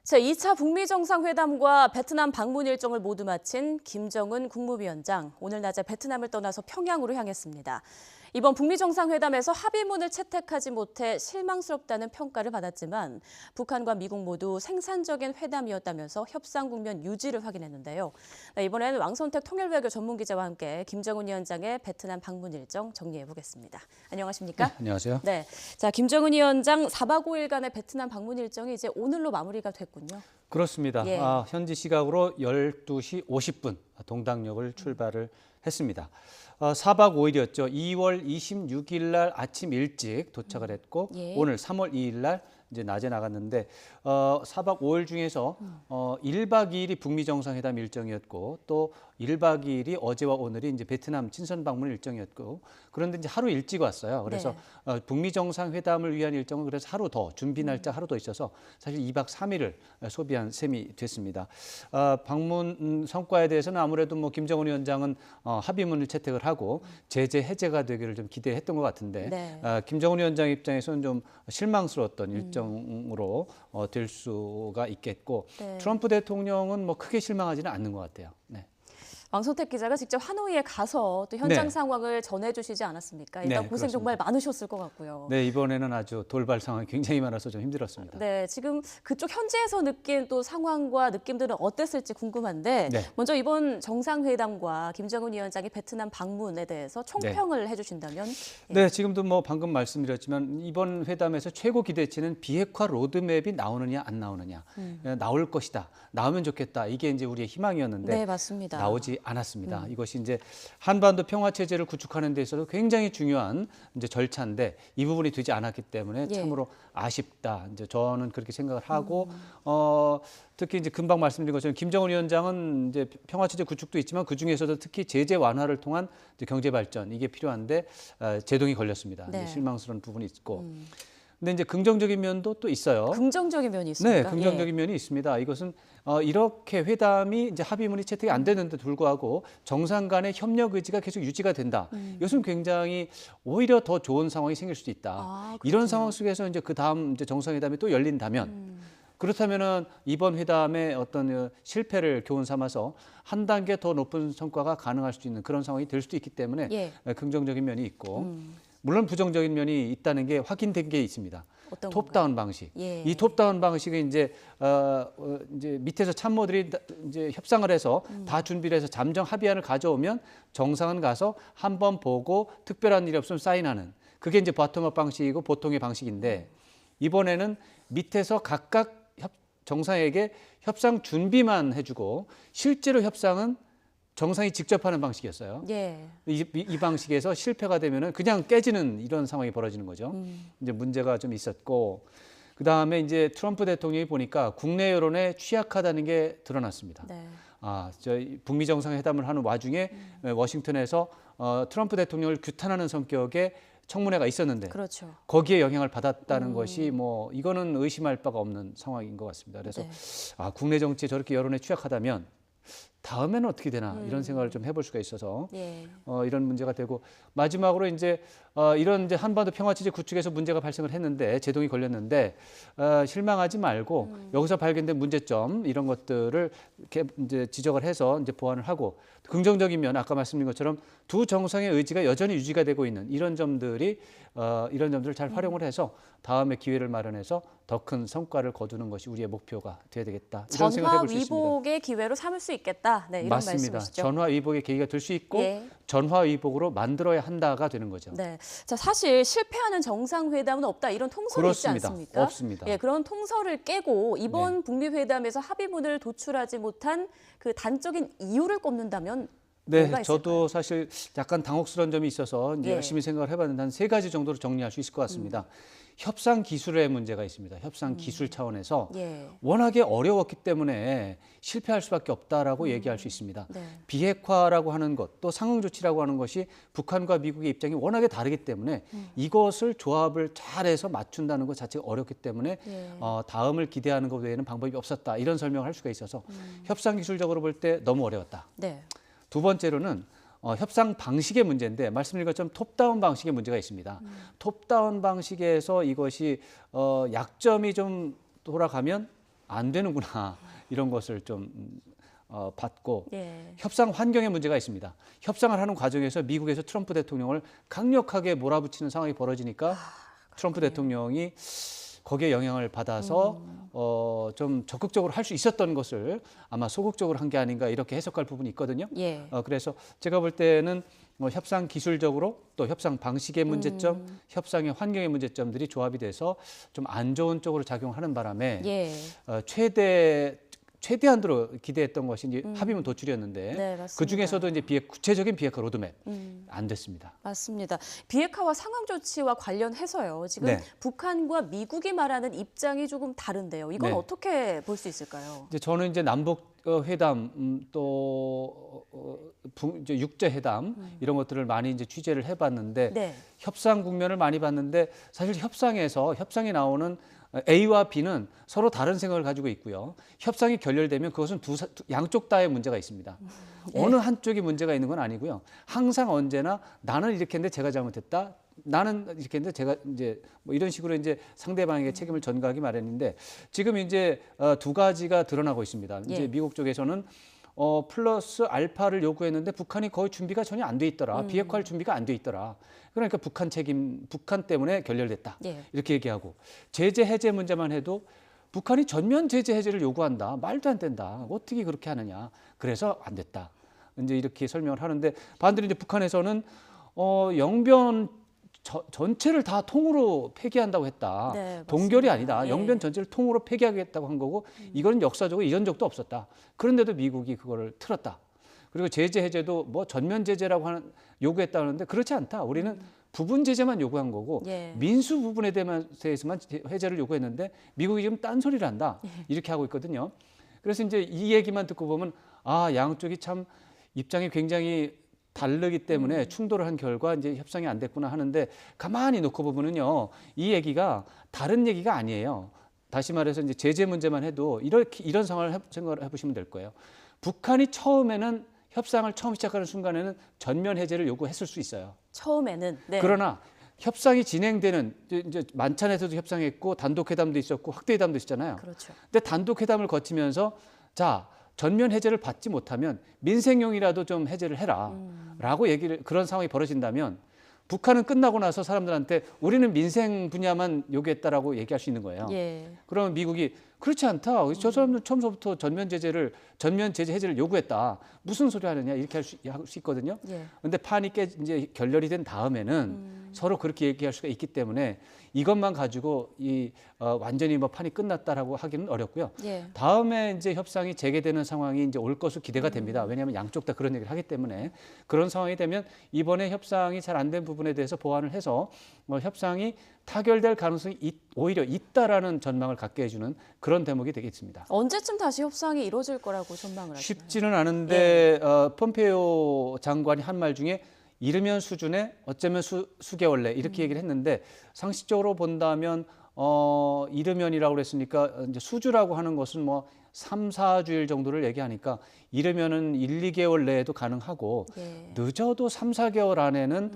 제2차 북미 정상회담과 베트남 방문 일정을 모두 마친 김정은 국무위원장, 오늘 낮에 베트남을 떠나서 평양으로 향했습니다. 이번 북미 정상회담에서 합의문을 채택하지 못해 실망스럽다는 평가를 받았지만 북한과 미국 모두 생산적인 회담이었다면서 협상 국면 유지를 확인했는데요. 이번에는 왕선택 통일외교 전문기자와 함께 김정은 위원장의 베트남 방문 일정 정리해 보겠습니다. 안녕하십니까? 네, 안녕하세요. 네, 자 김정은 위원장 4박 5일간의 베트남 방문 일정이 이제 오늘로 마무리가 됐군요. 그렇습니다. 예. 현지 시각으로 12시 50분 동당역을 출발을 했습니다. 4박 5일이었죠. 2월 26일 날 아침 일찍 도착을 했고 예. 오늘 3월 2일 날 이제 낮에 나갔는데 4박 5일 중에서 1박 2일이 북미 정상회담 일정이었고 또 1박 2일이 어제와 오늘이 이제 베트남 친선 방문 일정이었고 그런데 이제 하루 일찍 왔어요. 그래서 북미 정상회담을 위한 일정은 그래서 하루 더 준비 날짜 하루 더 있어서 사실 2박 3일을 소비한 셈이 됐습니다. 방문 성과에 대해서는 아무래도 뭐 김정은 위원장은 합의문을 채택을 하고 제재 해제가 되기를 좀 기대했던 것 같은데 네. 김정은 위원장 입장에서는 좀 실망스러웠던 일정으로 될 수가 있겠고 네. 트럼프 대통령은 뭐 크게 실망하지는 않는 것 같아요. 네. 왕선택 기자가 직접 하노이에 가서 또 현장 네. 상황을 전해주시지 않았습니까? 일단 네, 고생 그렇습니다. 정말 많으셨을 것 같고요. 네, 이번에는 아주 돌발 상황이 굉장히 많아서 좀 힘들었습니다. 네, 지금 그쪽 현지에서 느낀 또 상황과 느낌들은 어땠을지 궁금한데 네. 먼저 이번 정상회담과 김정은 위원장의 베트남 방문에 대해서 총평을 해주신다면? 예. 네, 지금도 뭐 방금 말씀드렸지만 이번 회담에서 최고 기대치는 비핵화 로드맵이 나오느냐 안 나오느냐. 나올 것이다. 나오면 좋겠다. 이게 이제 우리의 희망이었는데 네, 맞습니다. 나오지 않았습니다. 이것이 이제 한반도 평화 체제를 구축하는 데 있어서 굉장히 중요한 이제 절차인데 이 부분이 되지 않았기 때문에 예. 참으로 아쉽다. 이제 저는 그렇게 생각을 하고 특히 이제 금방 말씀드린 것처럼 김정은 위원장은 이제 평화 체제 구축도 있지만 그 중에서도 특히 제재 완화를 통한 이제 경제 발전 이게 필요한데 제동이 걸렸습니다. 네. 이제 실망스러운 부분이 있고. 근데 이제 긍정적인 면도 또 있어요. 긍정적인 면이 있습니까? 네, 긍정적인 면이 있습니다. 이것은 이렇게 회담이 이제 합의문이 채택이 안 되는데 불구하고 정상 간의 협력 의지가 계속 유지가 된다. 이것은 굉장히 오히려 더 좋은 상황이 생길 수도 있다. 아, 이런 그렇군요. 상황 속에서 이제 그 다음 이제 정상회담이 또 열린다면 그렇다면은 이번 회담의 어떤 실패를 교훈 삼아서 한 단계 더 높은 성과가 가능할 수 있는 그런 상황이 될 수도 있기 때문에 예. 긍정적인 면이 있고 물론 부정적인 면이 있다는 게 확인된 게 있습니다. 어떤 톱다운 방식. 예. 이 톱다운 방식은 이제 밑에서 참모들이 이제 협상을 해서 다 준비를 해서 잠정 합의안을 가져오면 정상은 가서 한번 보고 특별한 일이 없으면 사인하는 그게 이제 바텀업 방식이고 보통의 방식인데 이번에는 밑에서 각각 정상에게 협상 준비만 해주고 실제로 협상은 정상이 직접 하는 방식이었어요. 예. 이 방식에서 실패가 되면은 그냥 깨지는 이런 상황이 벌어지는 거죠. 이제 문제가 좀 있었고 그 다음에 이제 트럼프 대통령이 보니까 국내 여론에 취약하다는 게 드러났습니다. 네. 저희 북미 정상회담을 하는 와중에 워싱턴에서 트럼프 대통령을 규탄하는 성격의 청문회가 있었는데 그렇죠. 거기에 영향을 받았다는 것이 뭐 이거는 의심할 바가 없는 상황인 것 같습니다. 그래서 네. 국내 정치에 저렇게 여론에 취약하다면 다음에는 어떻게 되나 이런 생각을 좀 해볼 수가 있어서 예. 이런 문제가 되고 마지막으로 이제 이런 이제 한반도 평화체제 구축에서 문제가 발생을 했는데 제동이 걸렸는데 실망하지 말고 여기서 발견된 문제점 이런 것들을 이렇게 이제 지적을 해서 이제 보완을 하고 긍정적인 면 아까 말씀드린 것처럼 두 정상의 의지가 여전히 유지가 되고 있는 이런 점들을 잘 활용을 해서 다음에 기회를 마련해서 더 큰 성과를 거두는 것이 우리의 목표가 돼야 되겠다. 이런 생각을 전화 해볼 수 있습니다. 위복의 기회로 삼을 수 있겠다. 네, 이런 맞습니다. 말씀이시죠. 전화 위복의 계기가 될 수 있고 예. 전화 위복으로 만들어야 한다가 되는 거죠. 네, 자 사실 실패하는 정상회담은 없다 이런 통설이 있지 그렇습니다. 않습니까? 없습니다. 예, 그런 통설을 깨고 이번 북미 회담에서 합의문을 도출하지 못한 그 단적인 이유를 꼽는다면 네, 뭐가 저도 사실 약간 당혹스러운 점이 있어서 이제 예. 열심히 생각을 해봤는데 한 3가지 정도로 정리할 수 있을 것 같습니다. 협상 기술의 문제가 있습니다. 협상 기술 차원에서 예. 워낙에 어려웠기 때문에 실패할 수밖에 없다라고 얘기할 수 있습니다. 네. 비핵화라고 하는 것, 또 상응 조치라고 하는 것이 북한과 미국의 입장이 워낙에 다르기 때문에 이것을 조합을 잘해서 맞춘다는 것 자체가 어렵기 때문에 예. 다음을 기대하는 것 외에는 방법이 없었다. 이런 설명을 할 수가 있어서 협상 기술적으로 볼 때 너무 어려웠다. 네. 두 번째로는 협상 방식의 문제인데 말씀드린 것처럼 톱다운 방식의 문제가 있습니다. 톱다운 방식에서 이것이 약점이 좀 돌아가면 안 되는구나 이런 것을 좀 받고 예. 협상 환경에 문제가 있습니다. 협상을 하는 과정에서 미국에서 트럼프 대통령을 강력하게 몰아붙이는 상황이 벌어지니까 트럼프 대통령이 거기에 영향을 받아서 좀 적극적으로 할 수 있었던 것을 아마 소극적으로 한 게 아닌가 이렇게 해석할 부분이 있거든요. 예. 그래서 제가 볼 때는 협상 기술적으로 또 협상 방식의 문제점, 협상의 환경의 문제점들이 조합이 돼서 좀 안 좋은 쪽으로 작용하는 바람에 예. 최대한으로 기대했던 것이 이제 합의문 도출이었는데 네, 맞습니다. 그 중에서도 이제 구체적인 비핵화 로드맵 안 됐습니다. 맞습니다. 비핵화와 상황 조치와 관련해서요. 지금 네. 북한과 미국이 말하는 입장이 조금 다른데요. 이건 네. 어떻게 볼 수 있을까요? 이제 저는 이제 남북 회담 이제 육제 회담 이런 것들을 많이 이제 취재를 해봤는데 네. 협상 국면을 많이 봤는데 사실 협상이 나오는 A와 B는 서로 다른 생각을 가지고 있고요. 협상이 결렬되면 그것은 양쪽 다의 문제가 있습니다. 어느 한쪽이 문제가 있는 건 아니고요. 항상 언제나 나는 이렇게 했는데 제가 잘못했다. 나는 이렇게 했는데 제가 이제 뭐 이런 식으로 이제 상대방에게 책임을 전가하기 마련인데 지금 이제 두 가지가 드러나고 있습니다. 이제 예. 미국 쪽에서는 플러스 알파를 요구했는데 북한이 거의 준비가 전혀 안 돼 있더라. 비핵화할 준비가 안 돼 있더라. 그러니까 북한 때문에 결렬됐다. 예. 이렇게 얘기하고 제재 해제 문제만 해도 북한이 전면 제재 해제를 요구한다. 말도 안 된다. 어떻게 그렇게 하느냐. 그래서 안 됐다. 이제 이렇게 설명을 하는데 반대로 이제 북한에서는 영변 전체를 다 통으로 폐기한다고 했다. 네, 맞습니다. 동결이 아니다. 예. 영변 전체를 통으로 폐기하겠다고 한 거고 이건 역사적으로 이런 적도 없었다. 그런데도 미국이 그거를 틀었다. 그리고 제재 해제도 뭐 전면 제재라고 요구했다 하는데 그렇지 않다. 우리는 부분 제재만 요구한 거고 예. 민수 부분에 대해서만 해제를 요구했는데 미국이 지금 딴소리를 한다. 이렇게 하고 있거든요. 그래서 이제 이 얘기만 듣고 보면 양쪽이 참 입장이 굉장히 다르기 때문에 충돌을 한 결과 이제 협상이 안 됐구나 하는데 가만히 놓고 보면은요. 이 얘기가 다른 얘기가 아니에요. 다시 말해서 이제 제재 문제만 해도 이런 상황을 생각을 해보시면 될 거예요. 북한이 처음에는 협상을 처음 시작하는 순간에는 전면 해제를 요구했을 수 있어요. 처음에는. 네. 그러나 협상이 진행되는 이제 만찬에서도 협상했고 단독 회담도 있었고 확대 회담도 있었잖아요. 그렇죠. 근데 단독 회담을 거치면서 자 전면 해제를 받지 못하면 민생용이라도 좀 해제를 해라라고 그런 상황이 벌어진다면 북한은 끝나고 나서 사람들한테 우리는 민생 분야만 요구했다라고 얘기할 수 있는 거예요. 예. 그러면 미국이 그렇지 않다. 저 사람들 처음부터 전면 제재 해제를 요구했다. 무슨 소리 하느냐 이렇게 할 수 있거든요. 예. 근데 판이 이제 결렬이 된 다음에는 서로 그렇게 얘기할 수가 있기 때문에 이것만 가지고 완전히 뭐 판이 끝났다라고 하기는 어렵고요. 예. 다음에 이제 협상이 재개되는 상황이 이제 올 것으로 기대가 됩니다. 왜냐하면 양쪽 다 그런 얘기를 하기 때문에 그런 상황이 되면 이번에 협상이 잘 안 된 부분에 대해서 보완을 해서 협상이 타결될 가능성이 오히려 있다라는 전망을 갖게 해주는 그런 대목이 되겠습니다. 언제쯤 다시 협상이 이루어질 거라고 전망을 하시나요? 쉽지는 않은데 폼페이오 장관이 한 말 중에 이르면 수준에 어쩌면 수개월 내 이렇게 얘기를 했는데 상식적으로 본다면 이르면이라고 그랬으니까 이제 수주라고 하는 것은 뭐 3, 4주일 정도를 얘기하니까 이르면은 1, 2개월 내에도 가능하고 예. 늦어도 3, 4개월 안에는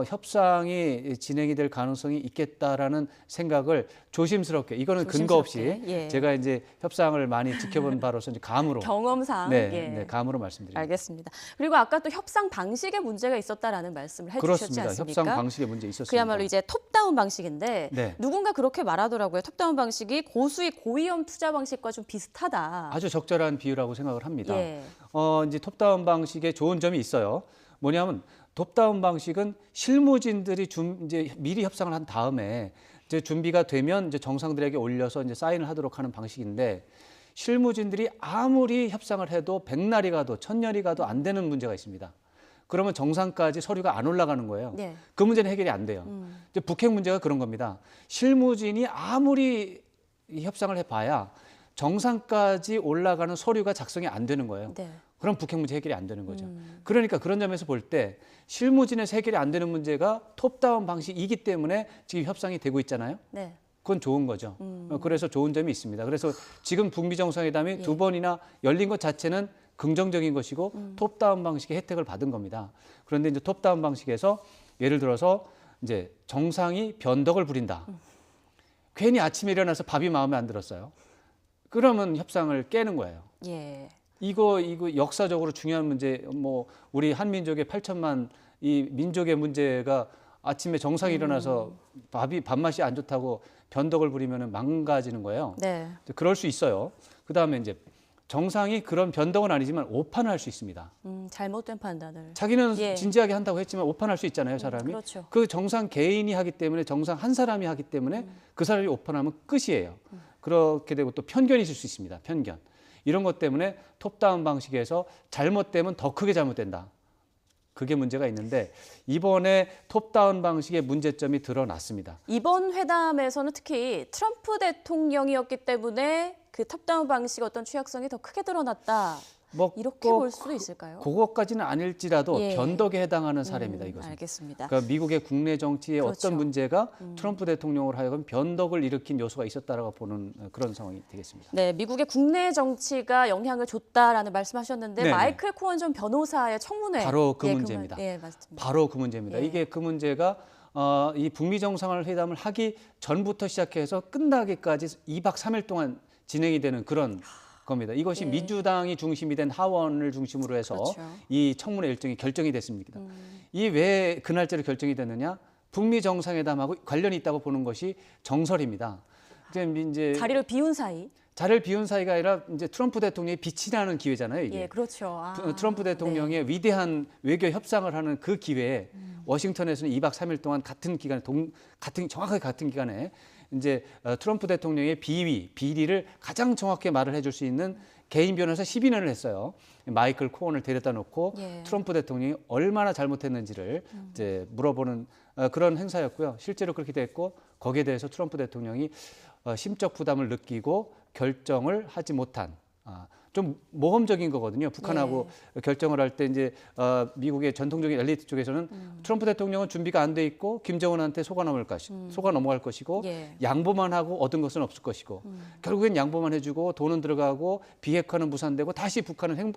협상이 진행이 될 가능성이 있겠다라는 생각을 조심스럽게 이거는 근거 없이 예. 제가 이제 협상을 많이 지켜본 바로서 이제 감으로 경험상. 네, 감으로 말씀드립니다. 알겠습니다. 그리고 아까 또 협상 방식에 문제가 있었다라는 말씀을 해주셨지 그렇습니다. 않습니까? 협상 방식에 문제 있었습니다. 그야말로 이제 톱다운 방식인데 네. 누군가 그렇게 말하더라고요. 톱다운 방식이 고수익 고위험 투자 방식과 좀 비슷하다. 아주 적절한 비유라고 생각을 합니다. 예. 이제 톱다운 방식에 좋은 점이 있어요. 뭐냐면 톱다운 방식은 실무진들이 이제 미리 협상을 한 다음에 이제 준비가 되면 이제 정상들에게 올려서 이제 사인을 하도록 하는 방식인데 실무진들이 아무리 협상을 해도 100날이 가도 1000년이 가도 안 되는 문제가 있습니다. 그러면 정상까지 서류가 안 올라가는 거예요. 네. 그 문제는 해결이 안 돼요. 이제 북핵 문제가 그런 겁니다. 실무진이 아무리 협상을 해봐야 정상까지 올라가는 서류가 작성이 안 되는 거예요. 네. 그럼 북핵 문제 해결이 안 되는 거죠. 그러니까 그런 점에서 볼 때 실무진에서 해결이 안 되는 문제가 톱다운 방식이기 때문에 지금 협상이 되고 있잖아요. 네. 그건 좋은 거죠. 그래서 좋은 점이 있습니다. 그래서 지금 북미 정상회담이 두 번이나 열린 것 자체는 긍정적인 것이고 톱다운 방식의 혜택을 받은 겁니다. 그런데 이제 톱다운 방식에서 예를 들어서 이제 정상이 변덕을 부린다. 괜히 아침에 일어나서 밥이 마음에 안 들었어요. 그러면 협상을 깨는 거예요. 예. 이거 역사적으로 중요한 문제, 뭐 우리 한민족의 8천만 이 민족의 문제가 아침에 정상이 일어나서 밥맛이 안 좋다고 변덕을 부리면 망가지는 거예요. 네. 그럴 수 있어요. 그 다음에 이제 정상이 그런 변덕은 아니지만 오판을 할 수 있습니다. 잘못된 판단을. 자기는 예. 진지하게 한다고 했지만 오판할 수 있잖아요, 사람이. 그렇죠. 그 정상 개인이 하기 때문에 정상 한 사람이 하기 때문에 그 사람이 오판하면 끝이에요. 그렇게 되고 또 편견이 있을 수 있습니다. 편견. 이런 것 때문에 톱다운 방식에서 잘못되면 더 크게 잘못된다. 그게 문제가 있는데 이번에 톱다운 방식의 문제점이 드러났습니다. 이번 회담에서는 특히 트럼프 대통령이었기 때문에 그 탑다운 방식 어떤 취약성이 더 크게 드러났다. 뭐 이렇게 볼 수도 있을까요? 그것까지는 아닐지라도 예. 변덕에 해당하는 사례입니다. 이것은. 알겠습니다. 그러니까 미국의 국내 정치에 그렇죠. 어떤 문제가 트럼프 대통령으로 하여금 변덕을 일으킨 요소가 있었다라고 보는 그런 상황이 되겠습니다. 네, 미국의 국내 정치가 영향을 줬다라는 말씀하셨는데 네네. 마이클 코언 전 변호사의 청문회. 바로 그 예, 문제입니다. 예, 맞습니다. 바로 그 문제입니다. 예. 이게 그 문제가 이 북미 정상회담을 하기 전부터 시작해서 끝나기까지 2박 3일 동안 진행이 되는 그런 겁니다. 이것이 예. 민주당이 중심이 된 하원을 중심으로 해서 그렇죠. 이 청문회 일정이 결정이 됐습니다. 이 왜 그날짜로 결정이 됐느냐? 북미 정상회담하고 관련이 있다고 보는 것이 정설입니다. 이제 자리를 비운 사이. 자리를 비운 사이가 아니라 이제 트럼프 대통령이 빛이 나는 기회잖아요. 이게. 예, 그렇죠. 트럼프 대통령의 위대한 외교 협상을 하는 그 기회에 워싱턴에서는 2박 3일 동안 같은 기간에 정확하게 같은 기간에 이제 트럼프 대통령의 비리를 가장 정확하게 말을 해줄 수 있는 개인 변호사 12년을 했어요. 마이클 코언을 데려다 놓고 예. 트럼프 대통령이 얼마나 잘못했는지를 이제 물어보는 그런 행사였고요. 실제로 그렇게 됐고 거기에 대해서 트럼프 대통령이 심적 부담을 느끼고 결정을 하지 못한 좀 모험적인 거거든요. 북한하고 결정을 할 때 이제 미국의 전통적인 엘리트 쪽에서는 트럼프 대통령은 준비가 안 돼 있고 김정은한테 속아 넘어갈 것이고 예. 양보만 하고 얻은 것은 없을 것이고 결국엔 양보만 해주고 돈은 들어가고 비핵화는 무산되고 다시 북한은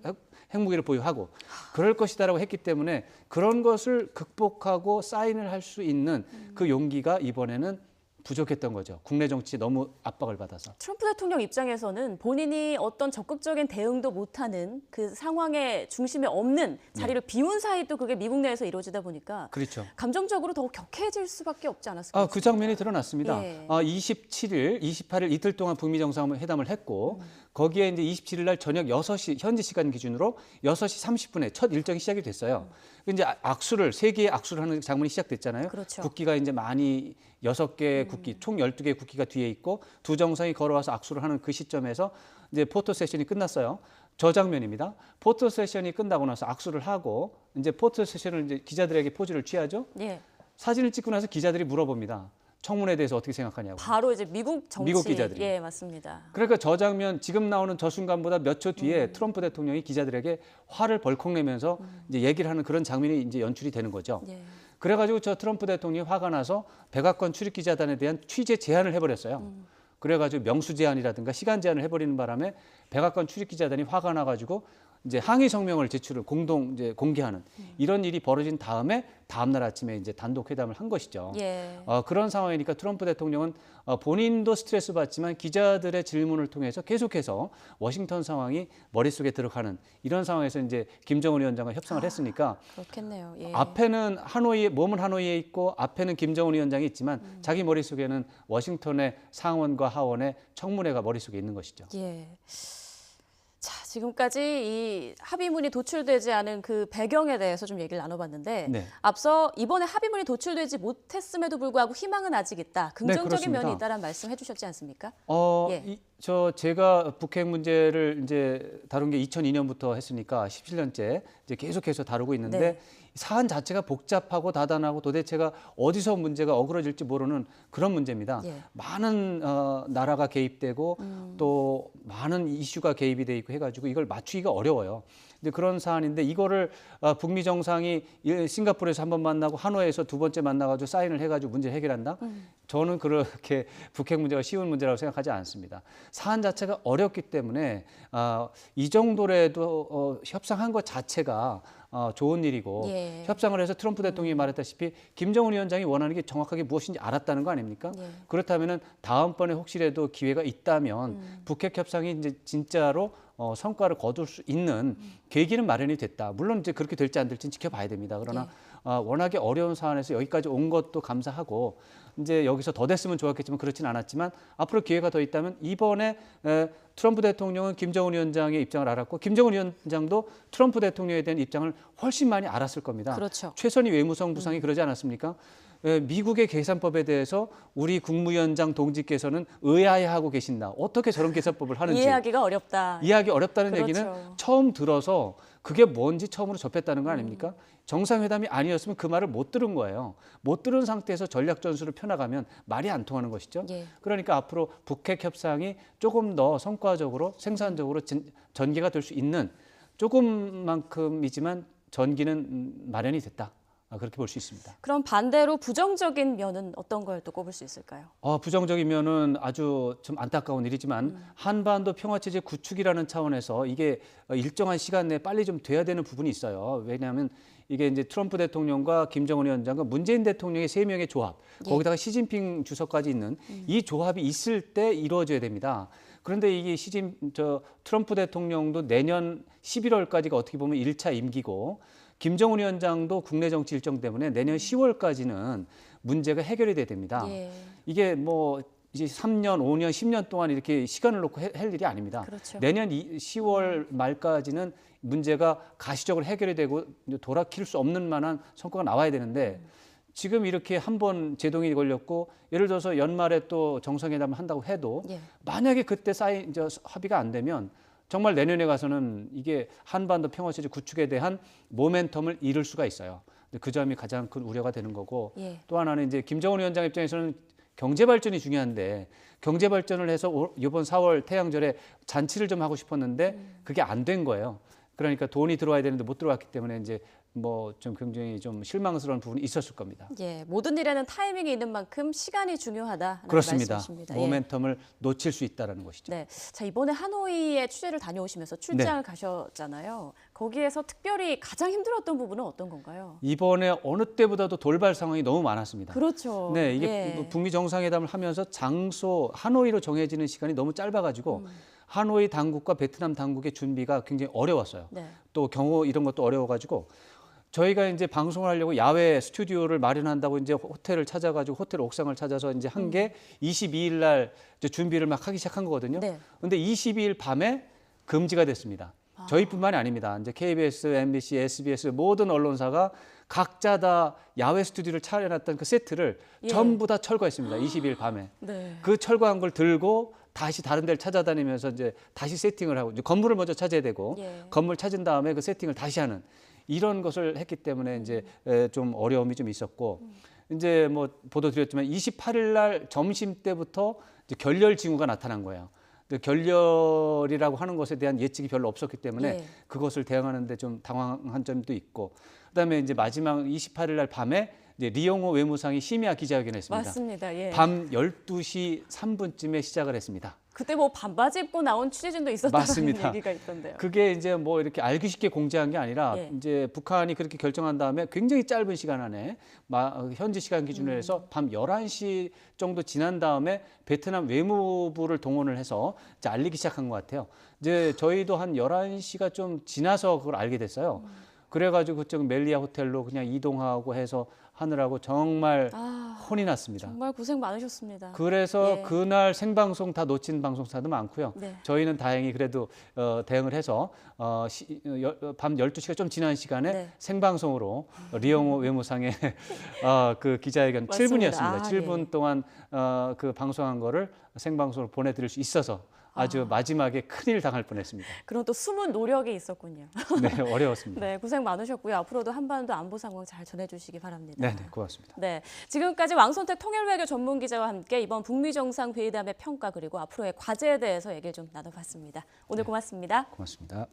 핵무기를 보유하고 그럴 것이다라고 했기 때문에 그런 것을 극복하고 사인을 할 수 있는 그 용기가 이번에는 부족했던 거죠. 국내 정치에 너무 압박을 받아서. 트럼프 대통령 입장에서는 본인이 어떤 적극적인 대응도 못하는 그 상황의 중심에 없는 자리를 비운 사이 또 그게 미국 내에서 이루어지다 보니까 그렇죠. 감정적으로 더욱 격해질 수밖에 없지 않았을까요? 그 장면이 드러났습니다. 예. 27일, 28일 이틀 동안 북미 정상회담을 했고 거기에 이제 27일 날 저녁 6시 현지 시간 기준으로 6시 30분에 첫 일정이 시작이 됐어요. 이제 악수를 세 개의 악수를 하는 장면이 시작됐잖아요. 그렇죠. 국기가 이제 많이 6개의 국기, 총 12개의 국기가 뒤에 있고 두 정상이 걸어와서 악수를 하는 그 시점에서 이제 포토 세션이 끝났어요. 저 장면입니다. 포토 세션이 끝나고 나서 악수를 하고 이제 포토 세션을 이제 기자들에게 포즈를 취하죠. 예. 사진을 찍고 나서 기자들이 물어봅니다. 청문회에 대해서 어떻게 생각하냐고. 바로 이제 미국 정치. 미국 기자들이. 예, 맞습니다. 그러니까 저 장면 지금 나오는 저 순간보다 몇 초 뒤에 트럼프 대통령이 기자들에게 화를 벌컥 내면서 이제 얘기를 하는 그런 장면이 이제 연출이 되는 거죠. 예. 그래가지고 저 트럼프 대통령이 화가 나서 백악관 출입 기자단에 대한 취재 제한을 해버렸어요. 그래가지고 명수 제한이라든가 시간 제한을 해버리는 바람에 백악관 출입 기자단이 화가 나가지고 이제 항의 성명을 제출을 공동 이제 공개하는 이런 일이 벌어진 다음에 다음 날 아침에 이제 단독 회담을 한 것이죠. 예. 그런 상황이니까 트럼프 대통령은 본인도 스트레스 받지만 기자들의 질문을 통해서 계속해서 워싱턴 상황이 머릿속에 들어가는 이런 상황에서 이제 김정은 위원장과 협상을 했으니까 그렇겠네요. 예. 앞에는 몸은 하노이에 있고 앞에는 김정은 위원장이 있지만 자기 머릿속에는 워싱턴의 상원과 하원의 청문회가 머릿속에 있는 것이죠. 예. 자, 지금까지 이 합의문이 도출되지 않은 그 배경에 대해서 좀 얘기를 나눠봤는데 네. 앞서 이번에 합의문이 도출되지 못했음에도 불구하고 희망은 아직 있다. 긍정적인 그렇습니다. 면이 있다라는 말씀 해주셨지 않습니까? 예. 제가 북핵 문제를 이제 다룬 게 2002년부터 했으니까 17년째 이제 계속해서 다루고 있는데 네. 사안 자체가 복잡하고 다단하고 도대체가 어디서 문제가 어그러질지 모르는 그런 문제입니다. 예. 많은 나라가 개입되고 또 많은 이슈가 개입이 돼 있고 해가지고 이걸 맞추기가 어려워요. 근데 그런 사안인데 이거를 북미 정상이 싱가포르에서 한 번 만나고 하노이에서 두 번째 만나가지고 사인을 해가지고 문제 해결한다? 저는 그렇게 북핵 문제가 쉬운 문제라고 생각하지 않습니다. 사안 자체가 어렵기 때문에 이 정도라도 협상한 것 자체가 좋은 일이고 예. 협상을 해서 트럼프 대통령이 말했다시피 김정은 위원장이 원하는 게 정확하게 무엇인지 알았다는 거 아닙니까? 예. 그렇다면은 다음번에 혹시라도 기회가 있다면 북핵 협상이 이제 진짜로 성과를 거둘 수 있는 계기는 마련이 됐다. 물론 이제 그렇게 될지 안 될지는 지켜봐야 됩니다. 그러나 워낙에 어려운 사안에서 여기까지 온 것도 감사하고 이제 여기서 더 됐으면 좋았겠지만 그렇지는 않았지만 앞으로 기회가 더 있다면 이번에 트럼프 대통령은 김정은 위원장의 입장을 알았고 김정은 위원장도 트럼프 대통령에 대한 입장을 훨씬 많이 알았을 겁니다. 그렇죠. 최선희 외무성 부상이 그러지 않았습니까? 미국의 계산법에 대해서 우리 국무위원장 동지께서는 의아해하고 계신다. 어떻게 저런 계산법을 하는지. 이해하기가 어렵다. 이해하기 어렵다는 그렇죠. 얘기는 처음 들어서 그게 뭔지 처음으로 접했다는 거 아닙니까? 정상회담이 아니었으면 그 말을 못 들은 거예요. 못 들은 상태에서 전략 전술을 펴나가면 말이 안 통하는 것이죠. 예. 그러니까 앞으로 북핵 협상이 조금 더 성과적으로 생산적으로 전개가 될 수 있는 조금만큼이지만 전기는 마련이 됐다. 그렇게 볼 수 있습니다. 그럼 반대로 부정적인 면은 어떤 걸 또 꼽을 수 있을까요? 부정적인 면은 아주 좀 안타까운 일이지만 한반도 평화체제 구축이라는 차원에서 이게 일정한 시간 내에 빨리 좀 돼야 되는 부분이 있어요. 왜냐하면 이게 이제 트럼프 대통령과 김정은 위원장과 문재인 대통령의 세 명의 조합, 예. 거기다가 시진핑 주석까지 있는 이 조합이 있을 때 이루어져야 됩니다. 그런데 이게 트럼프 대통령도 내년 11월까지가 어떻게 보면 1차 임기고 김정은 위원장도 국내 정치 일정 때문에 내년 10월까지는 문제가 해결이 돼야 됩니다. 예. 이게 뭐 이제 3년, 5년, 10년 동안 이렇게 시간을 놓고 할 일이 아닙니다. 그렇죠. 내년 10월 말까지는 문제가 가시적으로 해결이 되고 돌이킬 수 없는 만한 성과가 나와야 되는데 지금 이렇게 한 번 제동이 걸렸고 예를 들어서 연말에 또 정상회담을 한다고 해도 예. 만약에 그때 합의가 안 되면 정말 내년에 가서는 이게 한반도 평화체제 구축에 대한 모멘텀을 잃을 수가 있어요. 그 점이 가장 큰 우려가 되는 거고 예. 또 하나는 이제 김정은 위원장 입장에서는 경제 발전이 중요한데 경제 발전을 해서 이번 4월 태양절에 잔치를 좀 하고 싶었는데 그게 안 된 거예요. 그러니까 돈이 들어와야 되는데 못 들어왔기 때문에 이제 뭐 좀 굉장히 좀 실망스러운 부분이 있었을 겁니다. 예, 모든 일에는 타이밍이 있는 만큼 시간이 중요하다는 그렇습니다. 말씀이십니다. 예. 모멘텀을 놓칠 수 있다라는 것이죠. 네, 자 이번에 하노이에 취재를 다녀오시면서 출장을 가셨잖아요. 거기에서 특별히 가장 힘들었던 부분은 어떤 건가요? 이번에 어느 때보다도 돌발 상황이 너무 많았습니다. 그렇죠. 네, 이게 예. 북미 정상회담을 하면서 장소 하노이로 정해지는 시간이 너무 짧아가지고 하노이 당국과 베트남 당국의 준비가 굉장히 어려웠어요. 네. 또 경호 이런 것도 어려워가지고 저희가 이제 방송을 하려고 야외 스튜디오를 마련한다고 이제 호텔을 찾아가지고 호텔 옥상을 찾아서 이제 한 게 22일 날 이제 준비를 막 하기 시작한 거거든요. 네. 근데 22일 밤에 금지가 됐습니다. 저희뿐만이 아닙니다. 이제 KBS, MBC, SBS 모든 언론사가 각자 다 야외 스튜디오를 차려놨던 그 세트를 예. 전부 다 철거했습니다. 22일 밤에. 네. 그 철거한 걸 들고 다시 다른 데를 찾아다니면서 이제 다시 세팅을 하고 이제 건물을 먼저 찾아야 되고 예. 건물 찾은 다음에 그 세팅을 다시 하는 이런 것을 했기 때문에 이제 좀 어려움이 좀 있었고 이제 뭐 보도 드렸지만 28일 날 점심 때부터 이제 결렬 징후가 나타난 거예요. 결렬이라고 하는 것에 대한 예측이 별로 없었기 때문에 예. 그것을 대응하는데 좀 당황한 점도 있고 그다음에 이제 마지막 28일 날 밤에 이제 리용호 외무상이 심야 기자회견을 했습니다. 맞습니다. 예. 밤 12시 3분쯤에 시작을 했습니다. 그때 뭐 반바지 입고 나온 취재진도 있었다는 맞습니다. 얘기가 있던데요. 그게 이제 뭐 이렇게 알기 쉽게 공지한 게 아니라 예. 이제 북한이 그렇게 결정한 다음에 굉장히 짧은 시간 안에 현지 시간 기준으로 해서 밤 11시 정도 지난 다음에 베트남 외무부를 동원을 해서 이제 알리기 시작한 것 같아요. 이제 저희도 한 11시가 좀 지나서 그걸 알게 됐어요. 그래가지고 그쪽 멜리아 호텔로 그냥 이동하고 해서 하느라고 정말 혼이 났습니다. 정말 고생 많으셨습니다. 그래서 예. 그날 생방송 다 놓친 방송사도 많고요. 네. 저희는 다행히 그래도 대응을 해서 밤 12시가 좀 지난 시간에 네. 생방송으로 리용호 외무상의 그 기자회견 맞습니다. 7분이었습니다. 7분 예. 동안 그 방송한 거를 생방송으로 보내드릴 수 있어서 아주 마지막에 큰일 당할 뻔했습니다. 그런 또 숨은 노력이 있었군요. 네, 어려웠습니다. 네, 고생 많으셨고요. 앞으로도 한반도 안보 상황 잘 전해주시기 바랍니다. 네, 고맙습니다. 네, 지금까지 왕선택 통일외교 전문기자와 함께 이번 북미 정상회담의 평가 그리고 앞으로의 과제에 대해서 얘기를 좀 나눠봤습니다. 오늘 고맙습니다. 고맙습니다.